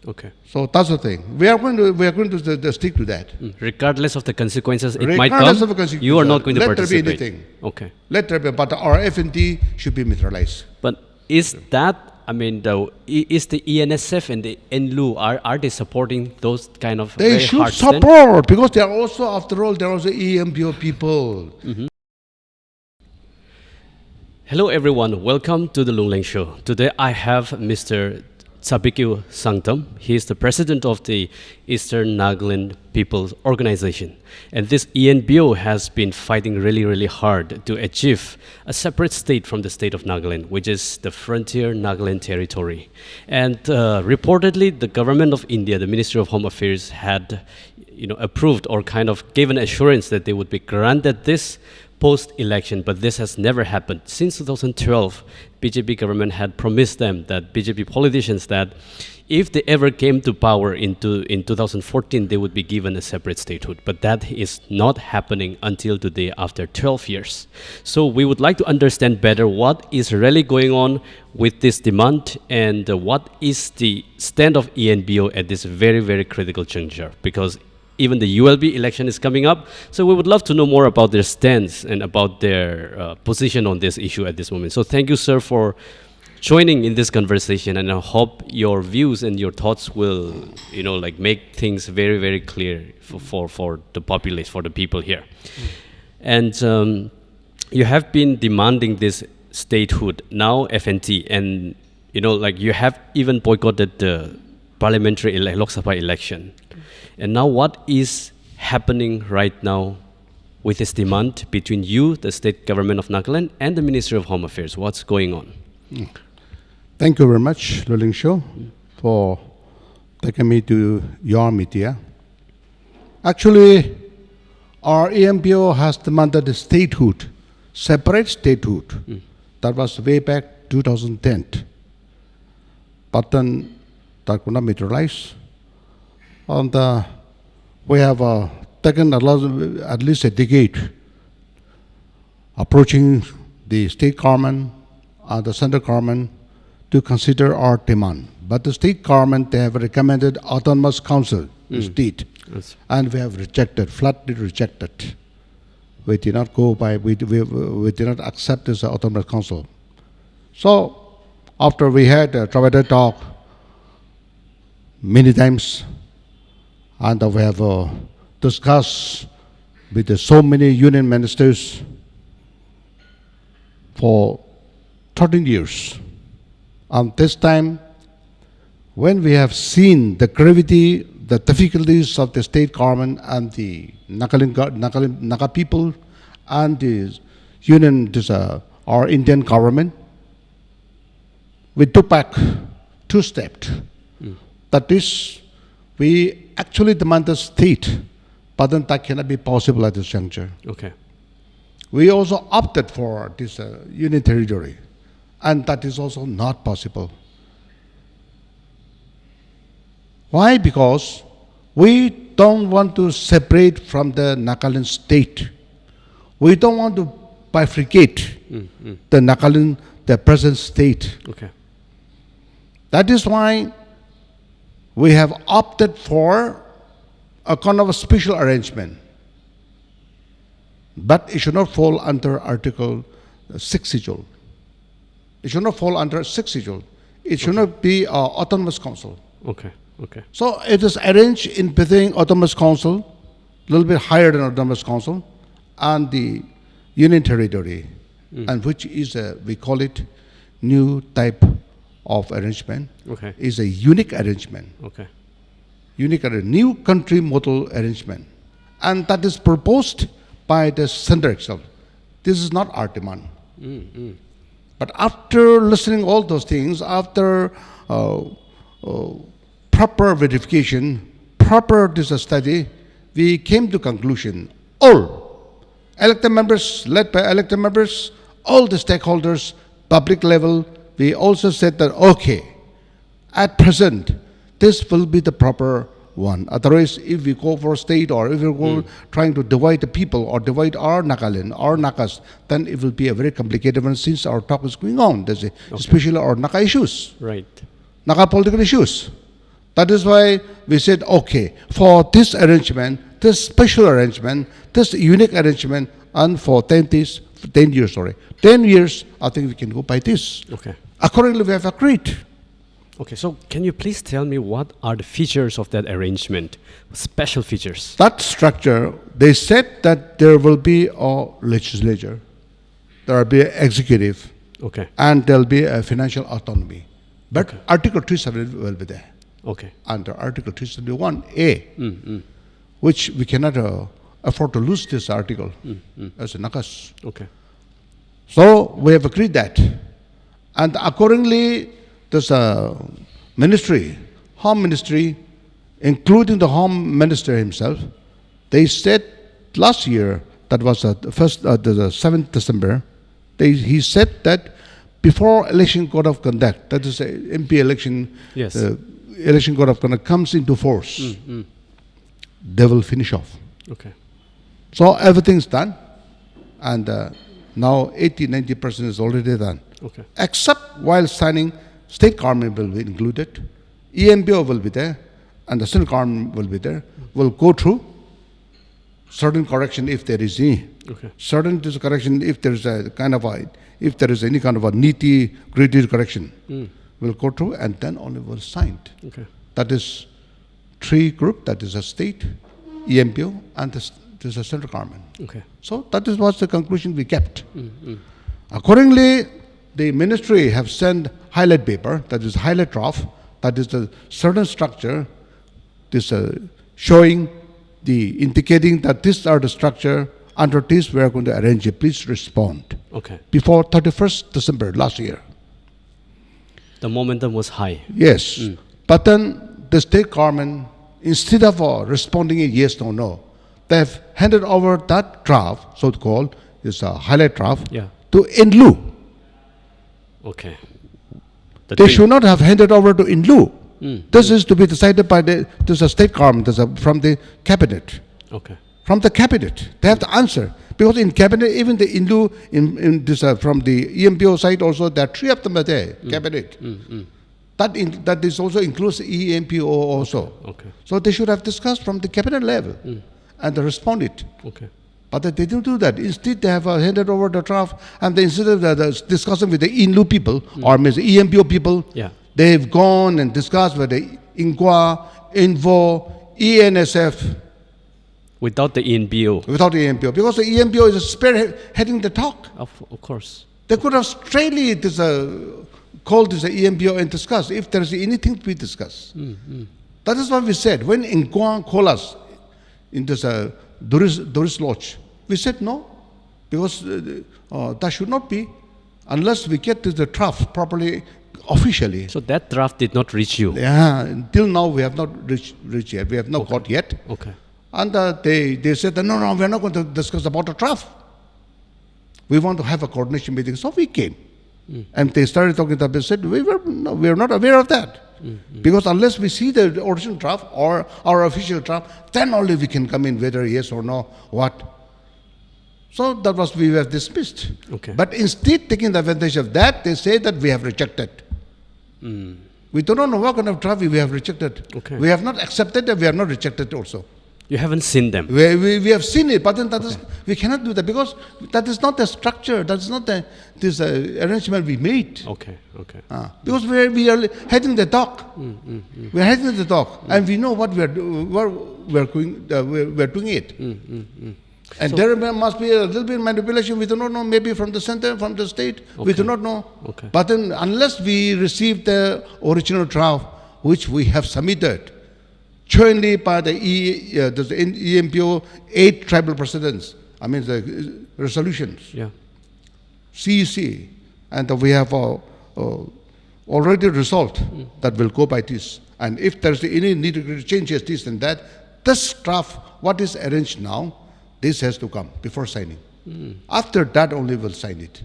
Okay. So that's the thing. We are going to stick to that. Regardless of the consequences it might Regardless come, of the consequences, you are not going to let there be participate. anything. Okay. Let there be, but our FNT should be neutralized. But is that, I mean, is the ENSF and the NLU, are they supporting those kind of They very should hard stand? support, because they are also, after all, they are also ENPO people. Hello everyone, welcome to the Lungleng Show. Today I have Mr. Tsapikiu Sangtam. He is the president of the Eastern Nagaland People's Organization. And this ENPO has been fighting really hard to achieve a separate state from the state of Nagaland, which is the frontier Nagaland territory. And reportedly, the government of India, the Ministry of Home Affairs, had approved or kind of given assurance that they would be granted this post-election, but this has never happened. Since 2012, BJP government had promised them, that BJP politicians, that if they ever came to power in 2014, they would be given a separate statehood. But that is not happening until today, after 12 years. So we would like to understand better what is really going on with this demand, and what is the stand of ENPO at this very critical juncture, because even the ULB election is coming up. So we would love to know more about their stance and about their position on this issue at this moment. So thank you, sir, for joining in this conversation, and I hope your views and your thoughts will, make things very clear for the populace, for the people here. And you have been demanding this statehood, now FNT, and you have even boycotted the parliamentary Lok Sabha election. And now what is happening right now with this demand between you, the state government of Nagaland, and the Ministry of Home Affairs? What's going on? Thank you very much, Lungleng Show, for taking me to your media. Actually, our ENPO has demanded a statehood, separate statehood. That was way back 2010. But then that could not materialize. And we have taken at least a decade approaching the state government and the central government to consider our demand. But the state government, they have recommended autonomous council state, and we have rejected, flatly rejected. We did not go by, we did not accept this autonomous council. So after we had a tripartite talk many times, and we have discussed with so many union ministers for 13 years. And this time, when we have seen the gravity, the difficulties of the state government and the Naga people and the union, our Indian government, we took back 2 steps. That is, we actually demand the state, but then that cannot be possible at this juncture. Okay. We also opted for this union territory, and that is also not possible. Why? Because we don't want to separate from the Nagaland state. We don't want to bifurcate the Nagaland, the present state. Okay. That is why we have opted for a kind of a special arrangement. But it should not fall under Article 6 schedule. It should not fall under 6 schedule. It should not be an autonomous council. Okay. So it is arranged in between autonomous council, a little bit higher than autonomous council, and the union territory, and which is we call it new type of arrangement. Okay. Is a unique arrangement. Okay. Unique new country model arrangement, and that is proposed by the center itself. This is not our demand. But after listening all those things, after proper verification, proper study, we came to conclusion. All elected members, led by elected members, all the stakeholders, public level, we also said that, okay, at present, this will be the proper one. Otherwise, if we go for state, or if we go trying to divide the people or divide our Nagaland, our Nagas, then it will be a very complicated one, since our talk is going on, especially our Naga issues, Right. Naga political issues. That is why we said, okay, for this arrangement, this special arrangement, this unique arrangement, and for 10 years, I think we can go by this. Okay. Accordingly, we have agreed. Okay, so can you please tell me what are the features of that arrangement? Special features. That structure, they said that there will be a legislature, there will be an executive, Okay. and there will be a financial autonomy. But Okay. Article 370 will be there. Okay. Under Article 371A, which we cannot afford to lose this article as a Nagas. Okay. So we have agreed that. And accordingly, there's a ministry, Home Ministry, including the Home Minister himself, they said last year, that was the 7th December, he said that before election code of conduct, that is MP election, Yes. election code of conduct comes into force, they will finish off. Okay. So everything's done, and now 80-90% is already done. Okay. Except while signing, state government will be included, ENPO will be there, and the central government will be there. Will go through certain correction if there is any, Okay. certain correction if there is if there is any kind of a nitty-gritty correction. Will go through, and then only will sign it. Okay. That is three group. That is a state, ENPO, and this is a central government. Okay. So that is what's the conclusion we kept. Accordingly, the ministry have sent highlight paper, that is highlight draft, that is the certain structure, this showing indicating that these are the structure, under this we are going to arrange it. Please respond. Okay. Before 31st December last year. The momentum was high. Yes. But then the state government, instead of responding a yes or no, they have handed over that draft, so-called, is a highlight draft, Yeah. to INLU. Okay. They should not have handed over to INLU. This is to be decided by the state government, from the cabinet. Okay. From the cabinet, they have to answer. Because in cabinet, even the INLU, in this, from the ENPO side also, there are three of them are there, cabinet. That is also includes ENPO also. Okay. So they should have discussed from the cabinet level and they responded. Okay. But they didn't do that. Instead, they have handed over the draft, and instead of discussing with the INLU people or maybe ENPO people, Yeah. they've gone and discussed with the INQA, INVO, ENSF, Without the ENPO. without the ENPO, because the ENPO is spearheading the talk. Of course. They could have straightly called this ENPO and discussed if there is anything to be discussed. That is what we said. When INQA called us in this Doris Lodge, we said no, because that should not be unless we get to the draft properly, officially. So that draft did not reach you. Yeah, until now we have not reached yet. We have not got yet. Okay. And they said that, no, we're not going to discuss about the draft. We want to have a coordination meeting. So we came. And they started talking about it. They said, we were not aware of that. Because unless we see the original draft or our official draft, then only we can come in whether yes or no, what. So that was, we were dismissed. Okay. But instead, taking the advantage of that, they say that we have rejected. We do not know what kind of draft we have rejected. Okay. We have not accepted and we have not rejected also. You haven't seen them. We have seen it, but then we cannot do that because that is not the structure, that is not this arrangement we made. Okay. Okay. Because we are heading the talk. We are heading the talk, and we know what we are doing it. And there must be a little bit of manipulation. We do not know, maybe from the center, from the state. We do not know. Okay. But then, unless we receive the original draft, which we have submitted, jointly by the ENPO 8 tribal presidents, I mean the resolutions, Yeah. CEC, and we have already resolved that will go by this. And if there's any need to changes this and that, this draft, what is arranged now, this has to come before signing. After that only we'll sign it.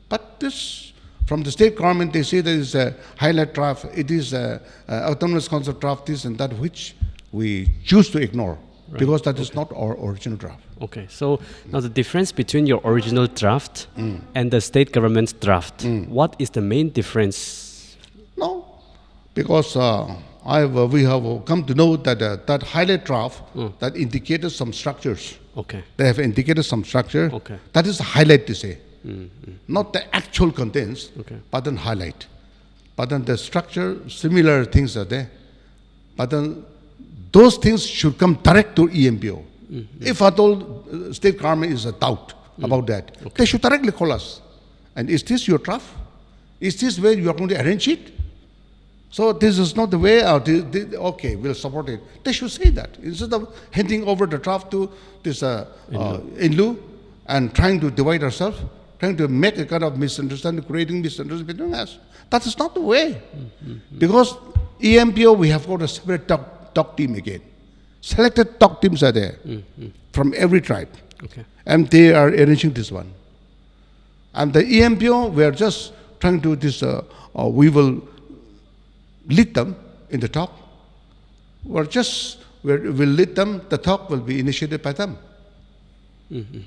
But this, from the state government, they say there is a highlight draft, it is a autonomous concept draft, this and that, which we choose to ignore, because that is not our original draft. Okay. So now the difference between your original draft and the state government's draft, what is the main difference? No, because we have come to know that that highlight draft that indicated some structures. Okay. They have indicated some structure. Okay. That is the highlight, they say. Not the actual contents, Okay. but then highlight. But then the structure, similar things are there. But then those things should come direct to ENPO. If at all state government is a doubt about that, they should directly call us. And is this your draft? Is this where you are going to arrange it? So this is not the way out. Okay, we'll support it. They should say that instead of handing over the draft to this INLU and trying to divide ourselves, trying to make a kind of misunderstanding, creating misunderstanding between us. That is not the way. Because ENPO, we have got a separate talk team again. Selected talk teams are there from every tribe. Okay. And they are arranging this one. And the ENPO, we are just trying to this, we will lead them in the talk. We'll lead them, the talk will be initiated by them.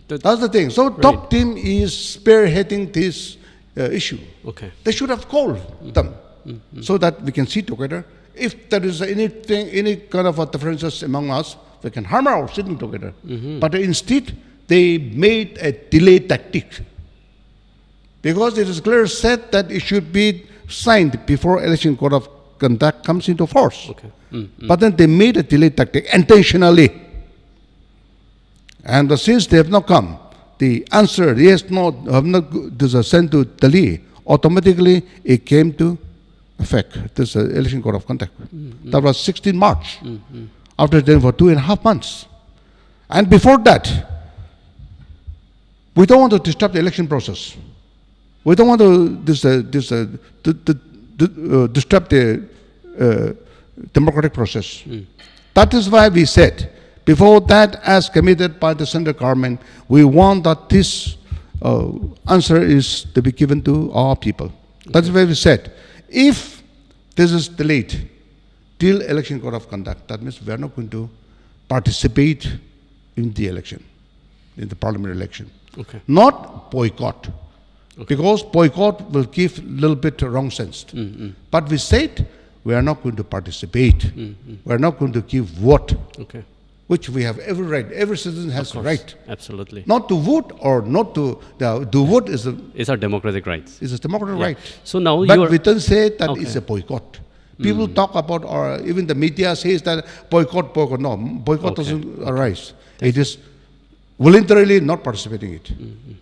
That's the thing. So talk team is spearheading this issue. Okay. They should have called them so that we can sit together. If there is anything, any kind of differences among us, we can hammer out sitting together. But instead, they made a delay tactic. Because it is clearly said that it should be signed before election code of conduct comes into force. Okay. But then they made a delay tactic intentionally. And since they have not come, the answer, yes, no, have not this is sent to Delhi, automatically it came to effect, this election code of conduct. That was 16 March, after then for 2.5 months. And before that, we don't want to disrupt the election process. We don't want to disrupt the democratic process. That is why we said, before that, as committed by the central government, we want that this answer is to be given to our people. That is why we said, if this is delayed till election code of conduct, that means we are not going to participate in the election, in the parliament election. Okay. Not boycott. Because boycott will give a little bit wrong sense. But we said we are not going to participate. We are not going to give vote, which we have every right. Every citizen has a right. Absolutely. Not to vote or not to vote is It's our democratic rights. It's a democratic right. So now but we don't say that it's a boycott. People talk about, or even the media says that boycott. No, boycott doesn't arise. It is voluntarily not participating in it.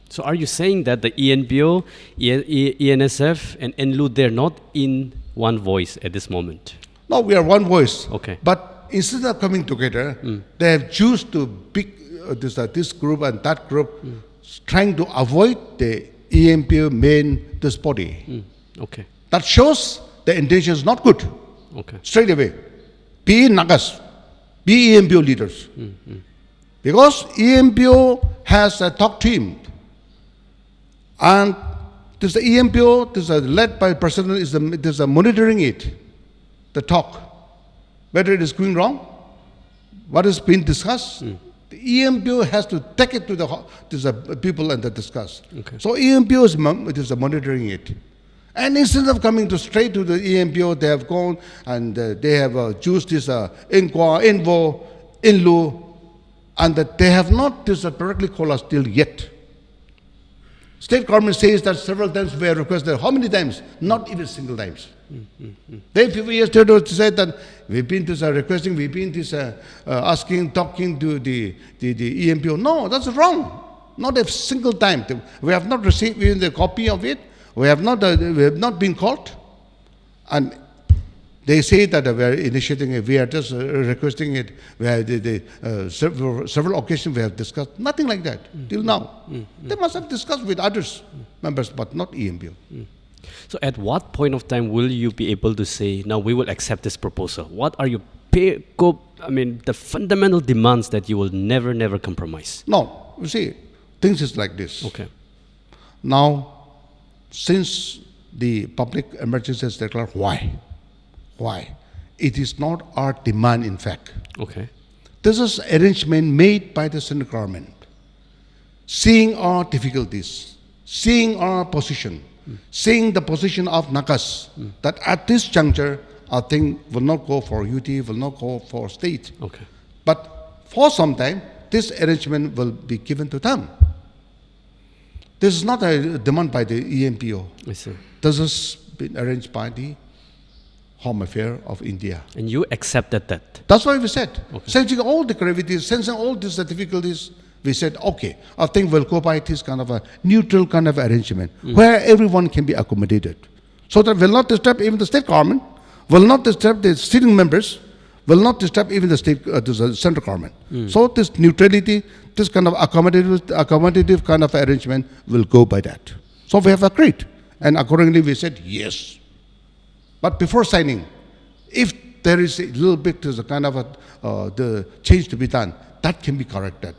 So are you saying that the ENPO, ENSF and NLU, they're not in one voice at this moment? No, we are one voice. Okay. But instead of coming together, they have chosen to pick this group and that group, trying to avoid the ENPO main this body. Okay. That shows the intention is not good. Okay. Straight away. Be Nagas, be ENPO leaders. Because ENPO has a talk team. And this ENPO, this is led by president, is monitoring it, the talk. Whether it is going wrong, what has been discussed, the ENPO has to take it to the people and discuss. Okay. So ENPO is monitoring it. And instead of coming straight to the ENPO, they have gone and they have used this ENPO, INLU, and that they have not directly called us till yet. State government says that several times we have requested. How many times? Not even single times. They 50 years ago said that we've been requesting, we've been asking, talking to the ENPO. No, that's wrong. Not a single time. We have not received even the copy of it. We have not been called. And they say that we are initiating it, we are just requesting it. We have several occasions we have discussed. Nothing like that till now. They must have discussed with others, members, but not ENPO. So at what point of time will you be able to say, now we will accept this proposal? What are your the fundamental demands that you will never compromise? No, you see, things is like this. Okay. Now, since the public emergency is declared, why? Why? It is not our demand, in fact. Okay. This is arrangement made by the central government, seeing our difficulties, seeing our position, seeing the position of Nagas, that at this juncture, I think will not go for UT, will not go for state. Okay. But for some time, this arrangement will be given to them. This is not a demand by the ENPO. I see. This has been arranged by the Home Affairs of India. And you accepted that? That's why we said, Okay. sensing all the gravities, sensing all these difficulties, we said, okay, I think we'll go by this kind of a neutral kind of arrangement where everyone can be accommodated. So that will not disturb even the state government, will not disturb the sitting members, will not disturb even the state, the central government. So this neutrality, this kind of accommodative kind of arrangement will go by that. So we have agreed. And accordingly we said yes. But before signing, if there is a little bit of a kind of the change to be done, that can be corrected.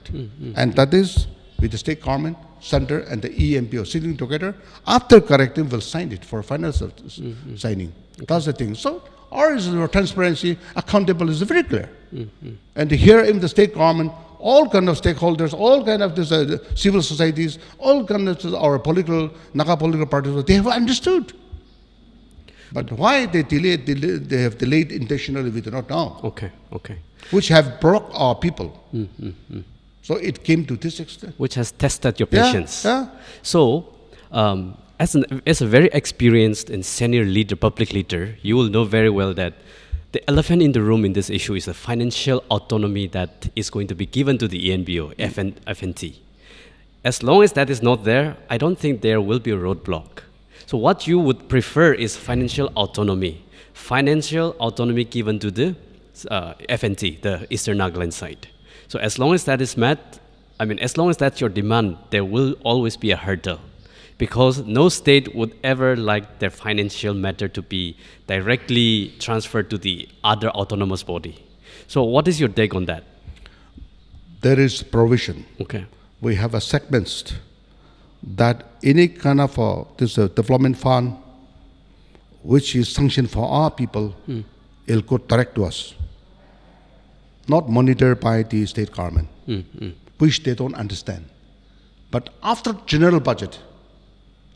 And that is with the state government, center and the ENPO sitting together. After correcting, we'll sign it for final signing. That's the thing. So ours is transparency, accountable is very clear. And here in the state government, all kind of stakeholders, all kind of this, civil societies, all kind of our political, Naga political parties, they have understood. But why they delayed, they have delayed intentionally, we do not know. Okay, okay. Which have broke our people. So it came to this extent. Which has tested your patience. Yeah. So, as a very experienced and senior leader, public leader, you will know very well that the elephant in the room in this issue is the financial autonomy that is going to be given to the ENPO, FNT. As long as that is not there, I don't think there will be a roadblock. So what you would prefer is financial autonomy. Financial autonomy given to the FNT, the Eastern Nagaland side. So as long as that is met, I mean, as long as that's your demand, there will always be a hurdle. Because no state would ever like their financial matter to be directly transferred to the other autonomous body. So what is your take on that? There is provision. Okay. We have a segment that any kind of this development fund which is sanctioned for our people, it'll go direct to us. Not monitored by the state government, which they don't understand. But after general budget,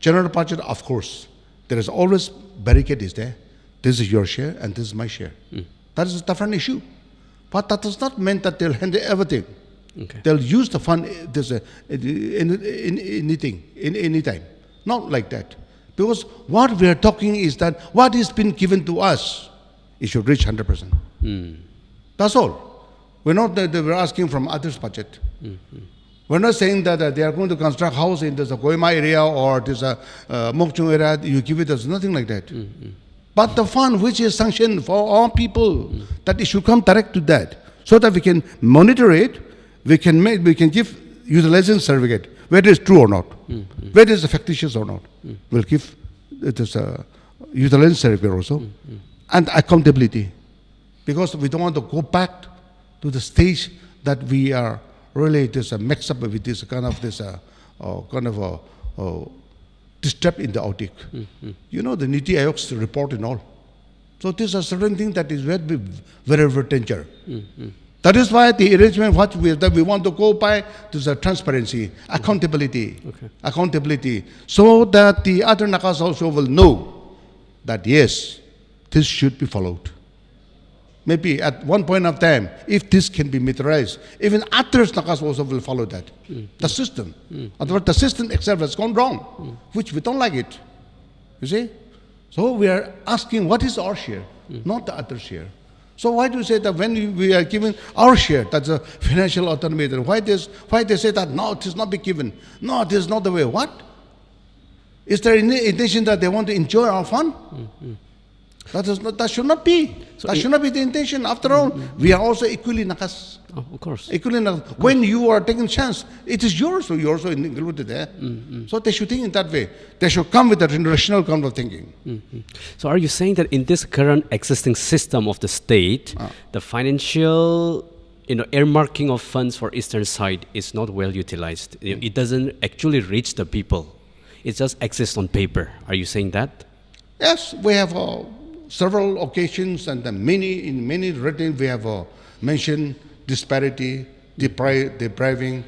of course, there is always barricade is there. This is your share and this is my share. That is a different issue. But that does not mean that they'll handle everything. Okay. They'll use the fund in any time. Not like that. Because what we are talking is that what is been given to us, it should reach 100%. That's all. We're not that we're asking from others' budget. We're not saying that they are going to construct house in this Koima area or this Mokchung area, you give it us, nothing like that. But the fund which is sanctioned for all people, that it should come direct to that, so that we can monitor it, we can give utilization certificate, whether it's true or not, whether it's fictitious or not. We'll give this utilization certificate also, and accountability, because we don't want to go back to the stage that we are really mixed up with this kind of disturbed in the outtake. You know the Niti Ayog's report and all. So these are certain things that is very, very, very danger. That is why the arrangement that we want to go by is transparency, accountability, accountability, so that the other Nagas also will know that yes, this should be followed. Maybe at one point of time, if this can be materialized, even other Nagas also will follow that. The system. Otherwise, the system itself has gone wrong, which we don't like it. You see? So we are asking what is our share, not the other share. So why do you say that when we are giving our share, that's a financial autonomy, then why they say that, no, it is not be given. No, this is not the way. What? Is there any intention that they want to enjoy our fund? That should not be. So that should not be the intention. After all, we are also equally Nagas. Oh, of course. Equally Nagas. When you are taking chance, it is yours, so you're also included there. So they should think in that way. They should come with a rational kind of thinking. So are you saying that in this current existing system of the state, the financial earmarking of funds for Eastern side is not well utilized? It doesn't actually reach the people. It just exists on paper. Are you saying that? Yes, we have several occasions and in many written we have mentioned disparity, depriving,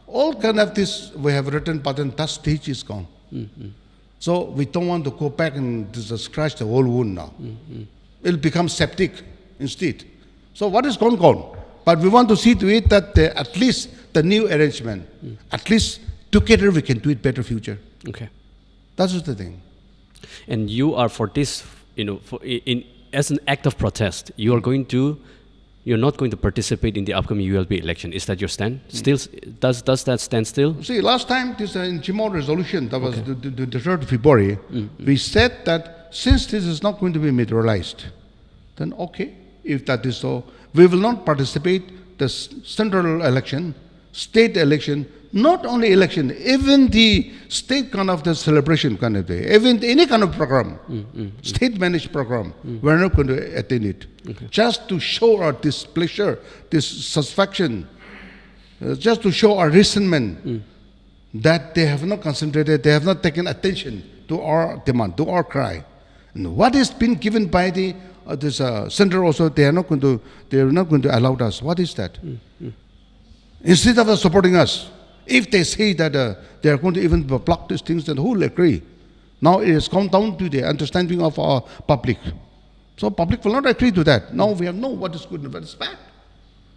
all kind of this we have written, but then that stage is gone. So we don't want to go back and scratch the whole wound now. It'll become septic instead. So what is going on? But we want to see to it that at least the new arrangement, at least together we can do it better future. Okay. That's the thing. And you are for this, as an act of protest, you're not going to participate in the upcoming ULB election. Is that your stand? Still, does that stand still? See, last time this in Jimon resolution, that was the 3rd of February, we said that since this is not going to be materialized, then okay, if that is so, we will not participate the central election, state election, not only election, even the state kind of the celebration kind of day, even any kind of program, state managed program, we're not going to attend it. Okay. Just to show our displeasure, dissatisfaction, just to show our resentment that they have not concentrated, they have not taken attention to our demand, to our cry. And what is been given by the this center also, they are not going to allow us. What is that? Instead of supporting us, if they say that they are going to even block these things, then who will agree? Now it has come down to the understanding of our public. So public will not agree to that. Now we have know what is good and what is bad.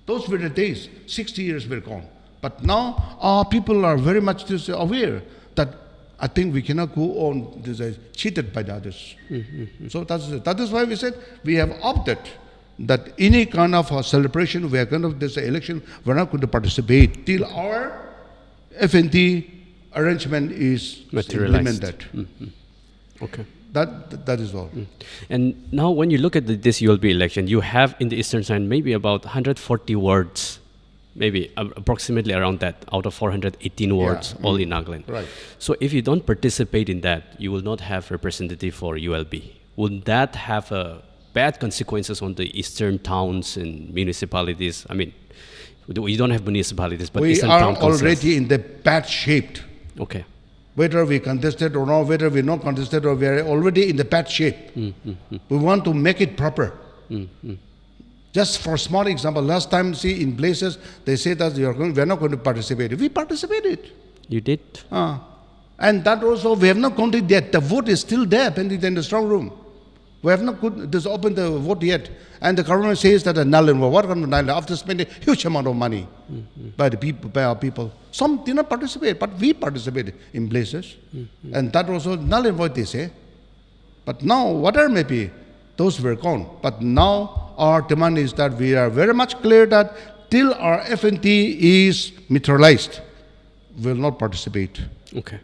Those were the days, 60 years were gone. But now our people are very much aware that I think we cannot go on cheated by the others. So that is why we said we have opted that any kind of celebration, we are going to this election, we're not going to participate till our FNT arrangement is implemented. Okay. That is all. And now when you look at this ULB election, you have in the eastern side maybe about 140 wards, maybe approximately around that, out of 418 wards, all in Nagaland. Right. So if you don't participate in that, you will not have representative for ULB. Would that have bad consequences on the eastern towns and municipalities? I mean, we don't have municipalities, but we eastern are town councils. already in the bad shape. Okay. Whether we contested or not, whether we not contested or we are already in the bad shape. We want to make it proper. Just for a small example, last time, see, in places, they say that we are not going to participate. We participated. You did? And that also, we have not counted yet. The vote is still there, pending in the strong room. We have not opened the vote yet. And the government says that a null and void. What kind of null? After spending a huge amount of money by the people, by our people. Some did not participate, but we participated in places. And that also null and void, they say. But now, whatever may be, those were gone. But now, our demand is that we are very much clear that till our FNT is materialized, we will not participate. Okay.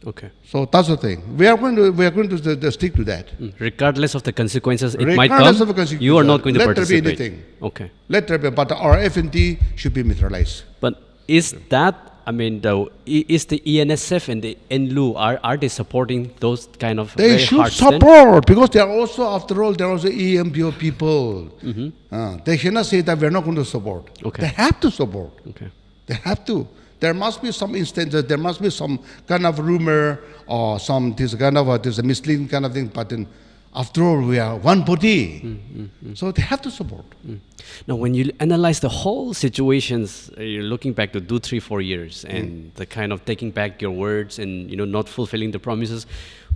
Okay. So that's the thing. We are going to stick to that. Regardless of the consequences it might Regardless come, of the consequences, you are not going to let participate. there be anything. Okay. Let there be, but our FNT should be materialized. But is that, I mean, is the ENSF and the NLU, are they supporting those kind of They very should hard stand? support, because they are also, after all, they are also ENPO people. They cannot say that we are not going to support. Okay. They have to support. Okay. They have to. There must be some instances, there must be some kind of rumor or some this kind of this misleading kind of thing. But then, after all, we are one body, so they have to support. Now, when you analyze the whole situations, you're looking back to 2, 3, 4 years, and the kind of taking back your words and not fulfilling the promises.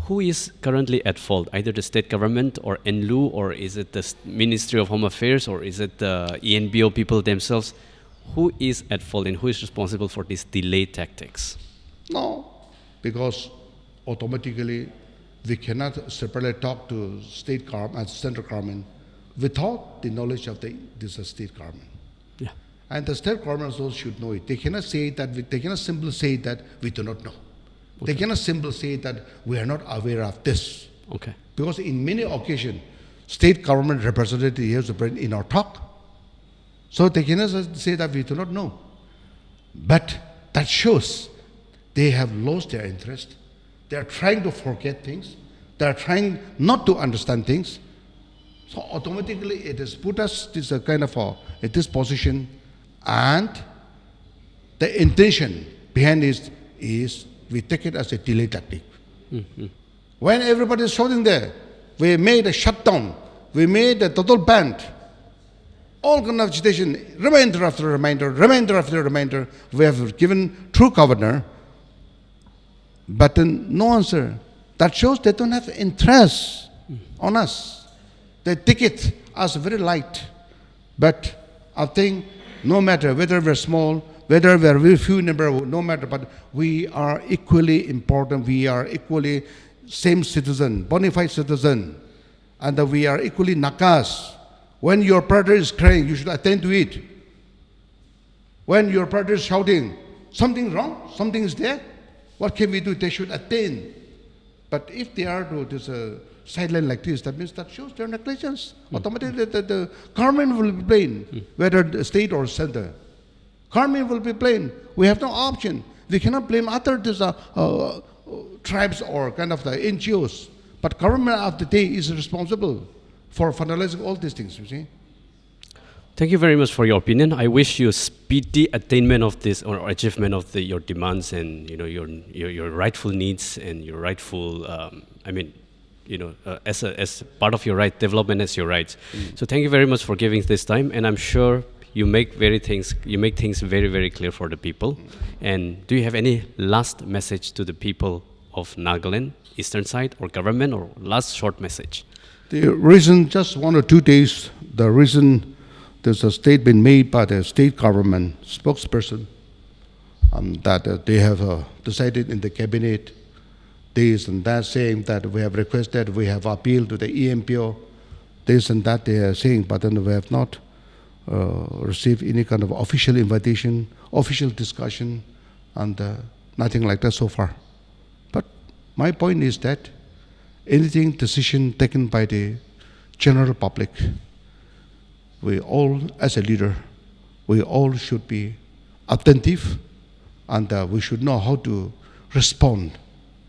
Who is currently at fault? Either the state government or NLU, or is it the Ministry of Home Affairs, or is it the ENPO people themselves? Who is at fault and who is responsible for these delay tactics? No, because automatically we cannot separately talk to state government and central government without the knowledge of this state government. Yeah. And the state government also should know it. They cannot say that. They cannot simply say that we do not know. Okay. They cannot simply say that we are not aware of this. Okay. Because in many occasions, state government representatives have been in our talk. So they cannot say that we do not know. But that shows they have lost their interest. They are trying to forget things. They are trying not to understand things. So automatically it has put us this kind of at this position, and the intention behind this is we take it as a delay tactic. When everybody is shouting there, we made a shutdown, we made a total ban. All kind of agitation, reminder after reminder after reminder, we have given true governor, but then no answer. That shows they don't have interest on us. They take it as very light. But I think no matter whether we're small, whether we're very few in number, no matter, but we are equally important. We are equally same citizen, bona fide citizen, and we are equally Nagas. When your brother is crying, you should attend to it. When your brother is shouting, something wrong, something is there, what can we do? They should attend. But if they are to this sideline like this, that means that shows their negligence. Automatically the government will be blamed, whether the state or center. Government will be blamed. We have no option. We cannot blame other tribes or kind of the NGOs. But government of the day is responsible for finalizing all these things, you see. Thank you very much for your opinion. I wish you speedy attainment of this or achievement of your demands and your rightful needs and your rightful as part of your right development as your rights. So thank you very much for giving this time, and I'm sure you make things very, very clear for the people. And do you have any last message to the people of Nagaland, eastern side, or government, or last short message? The reason, just 1 or 2 days, the reason there's a statement made by the state government spokesperson that they have decided in the cabinet this and that, saying that we have requested, we have appealed to the ENPO, this and that they are saying, but then we have not received any kind of official invitation, official discussion, and nothing like that so far. But my point is that anything decision taken by the general public, we all, as a leader, we all should be attentive, and we should know how to respond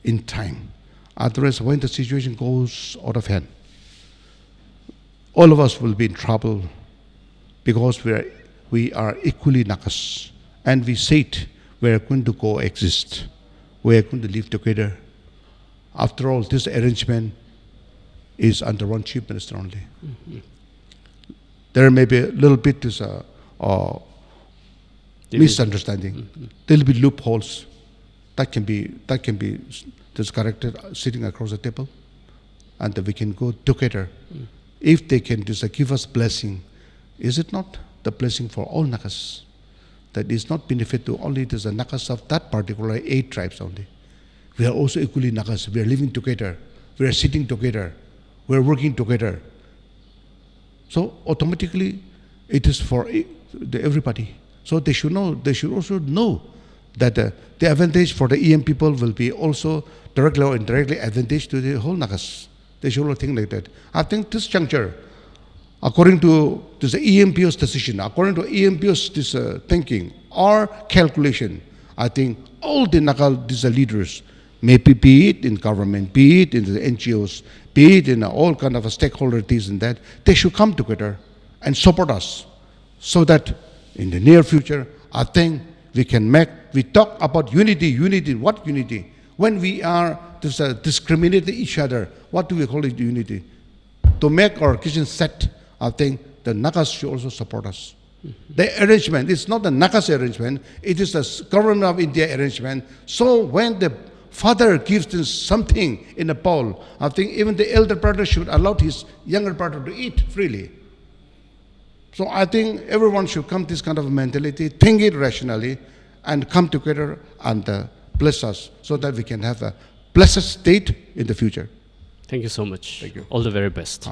in time. Otherwise, when the situation goes out of hand, all of us will be in trouble, because we are equally Nagas, and we said we are going to coexist, we are going to live together. After all, this arrangement is under one chief minister only. There may be a little bit misunderstanding. There will be loopholes that can be just corrected sitting across the table, and we can go together. If they can just give us blessing, is it not the blessing for all Nagas? That is not benefit to only the Nagas of that particular 8 tribes only. We are also equally Nagas. We are living together. We are sitting together. We are working together. So automatically, it is for everybody. So they should know. They should also know that the advantage for the EM people will be also directly or indirectly advantage to the whole Nagas. They should all think like that. I think this juncture, according to this ENPO's decision, according to ENPO's this thinking or calculation, I think all the Naga leaders, maybe be it in government, be it in the NGOs, be it in all kind of stakeholders and that, they should come together and support us, so that in the near future, I think we talk about unity. What unity? When we are discriminating each other, what do we call it unity? To make our kitchen set, I think the Nagas should also support us. The arrangement, it's not the Nagas arrangement, it is the government of India arrangement. So when the father gives this something in a bowl, I think even the elder brother should allow his younger brother to eat freely. So I think everyone should come this kind of mentality, think it rationally, and come together and bless us, so that we can have a blessed state in the future. Thank you so much. Thank you. All the very best.